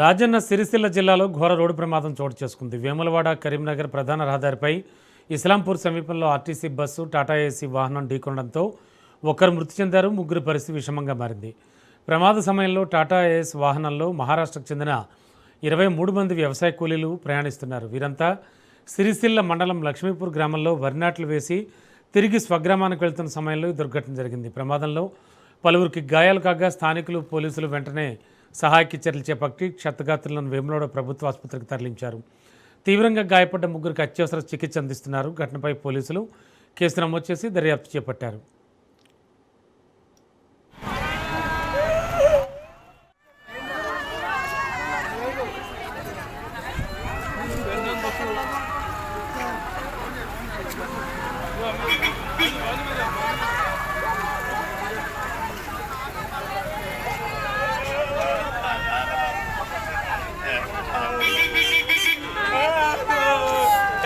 రాజన్న సిరిసిల్ల జిల్లాలో ఘోర రోడ్డు ప్రమాదం చోటు చేసుకుంది. వేములవాడ కరీంనగర్ ప్రధాన రహదారిపై ఇస్లాంపూర్ సమీపంలో ఆర్టీసీ బస్సు టాటా ఏసీ వాహనం ఢీకొనడంతో ఒకరు మృతి చెందారు, ముగ్గురు పరిస్థితి విషమంగా మారింది. ప్రమాద సమయంలో టాటా ఏస్ వాహనంలో మహారాష్ట్రకు చెందిన 23 మంది వ్యవసాయ కూలీలు ప్రయాణిస్తున్నారు. వీరంతా సిరిసిల్ల మండలం లక్ష్మీపూర్ గ్రామంలో వరి నాట్లు వేసి తిరిగి స్వగ్రామానికి వెళ్తున్న సమయంలో ఈ దుర్ఘటన జరిగింది. ప్రమాదంలో పలువురికి గాయాలు కాగా స్థానికులు, పోలీసులు వెంటనే సహాయక చర్యలు చేపట్టి క్షతగాత్రులను వేములవాడ ప్రభుత్వ ఆసుపత్రికి తరలించారు. తీవ్రంగా గాయపడ్డ ముగ్గురికి అత్యవసర చికిత్స అందిస్తున్నారు. ఘటనపై పోలీసులు కేసు నమోదు చేసి దర్యాప్తు చేపట్టారు.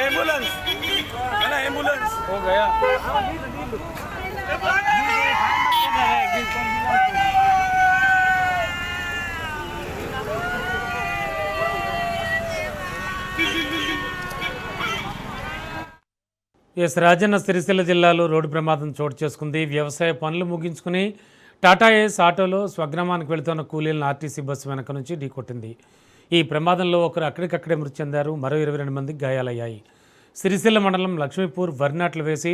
एम्बुलेंस है एम्बुलेंस हो गया। రాజన్న సిరిసిల్ల జిల్లాలో రోడ్డు ప్రమాదం చోటు చేసుకుంది. వ్యవసాయ పనులు ముగించుకుని టాటా ఏస్ ఆటోలో స్వగ్రామానికి వెళుతున్న కూలీలను ఆర్టీసీ బస్సు వెనక నుంచి ఢీకొట్టింది. ఈ ప్రమాదంలో ఒకరు అక్కడికక్కడే మృతి చెందారు, మరో 22 మందికి గాయాలయ్యాయి. సిరిసిల్ల మండలం లక్ష్మీపూర్ వరి నాట్లు వేసి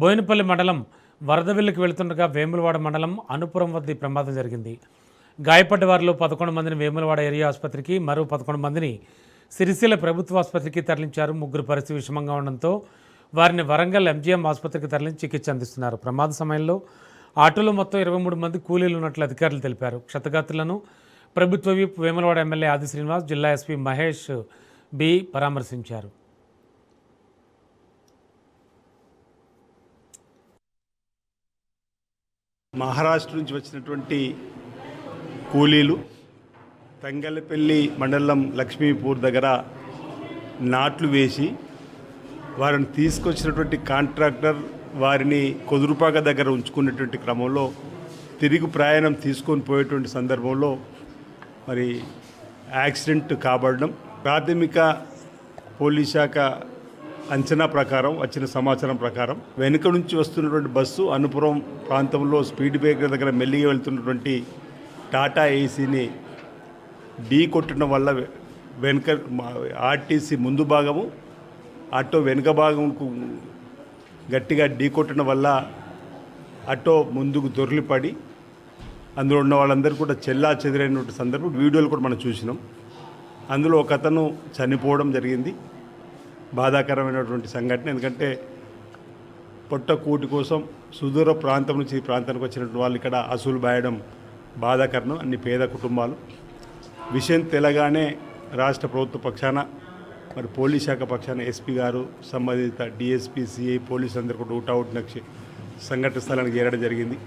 బోయినపల్లి మండలం వరదవిల్లుకి వెళుతుండగా వేములవాడ మండలం అనుపురం వద్ద ఈ ప్రమాదం జరిగింది. గాయపడ్డ వారిలో 11 మందిని వేములవాడ ఏరియా ఆసుపత్రికి, మరో 11 మందిని సిరిసిల్ల ప్రభుత్వ ఆసుపత్రికి తరలించారు. ముగ్గురు పరిస్థితి విషమంగా ఉండడంతో వారిని వరంగల్ ఎంజీఎం ఆసుపత్రికి తరలించి చికిత్స అందిస్తున్నారు. ప్రమాద సమయంలో ఆటోలో మొత్తం 23 మంది కూలీలు ఉన్నట్లు అధికారులు తెలిపారు. క్షతగాత్రులను ప్రభుత్వ విప్ వేములవాడ ఎమ్మెల్యే ఆది శ్రీనివాస్, జిల్లా ఎస్పీ మహేష్ బి పరామర్శించారు. మహారాష్ట్ర నుంచి వచ్చినటువంటి కూలీలు తంగలపల్లి మండలం లక్ష్మీపూర్ దగ్గర నాట్లు వేసి వారిని తీసుకొచ్చినటువంటి కాంట్రాక్టర్ వారిని కొదురుపాక దగ్గర ఉంచుకున్నటువంటి క్రమంలో తిరిగి ప్రయాణం తీసుకొని పోయేటువంటి సందర్భంలో మరి యాక్సిడెంట్ కాబడడం, ప్రాథమిక పోలీస్ శాఖ అంచనా ప్రకారం, వచ్చిన సమాచారం ప్రకారం వెనుక నుంచి వస్తున్నటువంటి బస్సు అనుపురం ప్రాంతంలో స్పీడ్ బ్రేకర్ దగ్గర మెల్లిగా వెళ్తున్నటువంటి టాటా ఏసీని ఢీ కొట్టడం వల్ల వెనుక ఆర్టీసీ ముందు భాగము ఆటో వెనుక భాగంకు గట్టిగా ఢీ కొట్టడం వల్ల ఆటో ముందుకు దొర్లిపడి అందులో ఉన్న వాళ్ళందరూ కూడా చెల్లా చెదిరైనటువంటి సందర్భం వీడియోలు కూడా మనం చూసినాం. అందులో ఒక అతను చనిపోవడం జరిగింది. బాధాకరమైనటువంటి సంఘటన. ఎందుకంటే పొట్ట కూటి కోసం సుదూర ప్రాంతం నుంచి ఈ ప్రాంతానికి వచ్చినటువంటి వాళ్ళు ఇక్కడ అసూలు బాయడం బాధాకరణం. అన్ని పేద కుటుంబాలు. విషయం తెలగానే రాష్ట్ర ప్రభుత్వ పక్షాన మరి పోలీస్ శాఖ పక్షాన ఎస్పీ గారు, సంబంధిత డిఎస్పీ, సిఐ, పోలీసు అందరూ కూడా అవుట్ నక్షి సంఘటన స్థలానికి చేరడం జరిగింది.